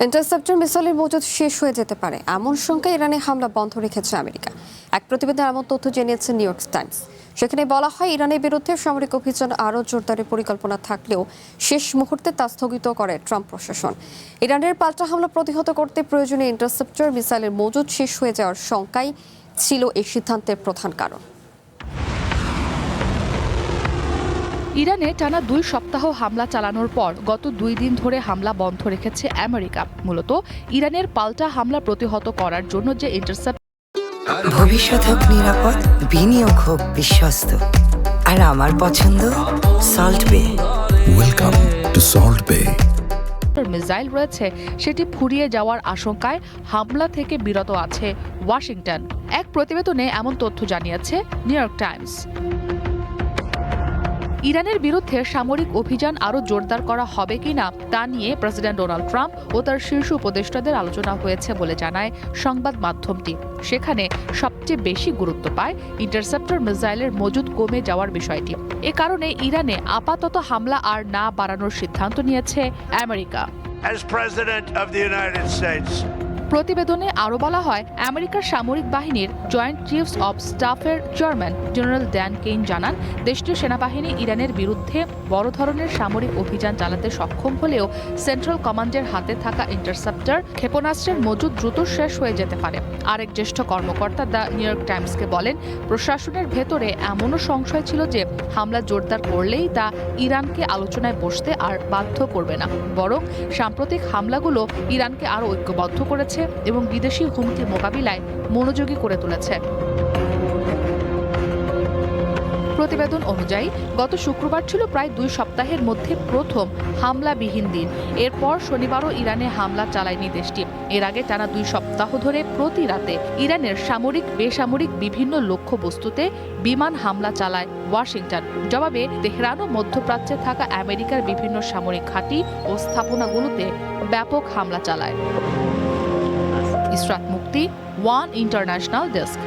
Interceptor মিসাইলের মজুদ শেষ হয়ে যেতে পারে এমন শঙ্কায় ইরানে হামলা বন্ধ রেখেছে আমেরিকা। এক প্রতিবেদনে এমন তথ্য জানিয়েছে নিউ ইয়র্ক টাইমস। সেখানে বলা হয়, ইরানের বিরুদ্ধে সামরিক অভিযান আরও জোরদারের পরিকল্পনা থাকলেও শেষ মুহূর্তে তা স্থগিত করে ট্রাম্প প্রশাসন। ইরানের পাল্টা হামলা প্রতিহত করতে প্রয়োজনীয় ইন্টারসেপ্টর মিসাইলের মজুদ শেষ হয়ে যাওয়ার শঙ্কাই ছিল এই সিদ্ধান্তের প্রধান কারণ। ইরানে টানা 2 সপ্তাহ হামলা চালানোর পর গত 2 দিন ধরে হামলা বন্ধ রেখেছে আমেরিকা, মূলত ইরানের পাল্টা হামলা প্রতিহত করার জন্য যে ইন্টারসেপ্টর। ভবিষ্যৎ হোক নিরাপদ, বিনিয়োগ হোক বিশ্বস্ত, আর আমার পছন্দ সল্ট বে। ওয়েলকাম টু সল্ট বে। মিসাইল রয়েছে, সেটি ফুরিয়ে যাওয়ার আশঙ্কায় হামলা থেকে বিরত আছে ওয়াশিংটন। এক প্রতিবেদনে এমন তথ্য জানিয়েছে নিউ ইয়র্ক টাইমস। ইরানের বিরুদ্ধে সামরিক অভিযান আরও জোরদার করা হবে কিনা তা নিয়ে প্রেসিডেন্ট ডোনাল্ড ট্রাম্প ও তার শীর্ষ উপদেষ্টাদের আলোচনা হয়েছে বলে জানায় সংবাদ মাধ্যমটি। সেখানে সবচেয়ে বেশি গুরুত্ব পায় ইন্টারসেপ্টর মিসাইলের মজুদ কমে যাওয়ার বিষয়টি। এ কারণে ইরানে আপাতত হামলা আর না বাড়ানোর সিদ্ধান্ত নিয়েছে America. As President of the United States, প্রতিবেদনে আরও বলা হয়, আমেরিকার সামরিক বাহিনীর জয়েন্ট চিফস অব স্টাফের চেয়ারম্যান জেনারেল ড্যান কেইন জানান, দেশটির সেনাবাহিনী ইরানের বিরুদ্ধে বড় ধরনের সামরিক অভিযান চালাতে সক্ষম হলেও সেন্ট্রাল কমান্ডের হাতে থাকা ইন্টারসেপ্টর ক্ষেপণাস্ত্রের মজুদ দ্রুত শেষ হয়ে যেতে পারে। আরেক জ্যেষ্ঠ কর্মকর্তা দ্য নিউ ইয়র্ক টাইমসকে বলেন, প্রশাসনের ভেতরে এমনও সংশয় ছিল যে হামলা জোরদার করলেই তা ইরানকে আলোচনায় বসতে আর বাধ্য করবে না, বরং সাম্প্রতিক হামলাগুলো ইরানকে আরও ঐক্যবদ্ধ করেছে এবং বিদেশি হুমকি মোকাবিলায় মনোযোগী করে তুলেছে। প্রতিবেদন অনুযায়ী গত শুক্রবার ছিল প্রায় 2 সপ্তাহের মধ্যে প্রথম হামলাবিহীন দিন। এরপর শনিবারও ইরানে হামলা চালায়নি দেশটি। এর আগে টানা 2 সপ্তাহ ধরে প্রতি রাতে ইরানের সামরিক বেসামরিক বিভিন্ন লক্ষ্যবস্তুতে বিমান হামলা চালায় ওয়াশিংটন। জবাবে তেহরান ও মধ্যপ্রাচ্যে থাকা আমেরিকার বিভিন্ন সামরিক ঘাঁটি ও স্থাপনাগুলোতে ব্যাপক হামলা চালায়। ইসরাত মুক্তি, ওয়ান ইন্টারন্যাশনাল ডেস্ক।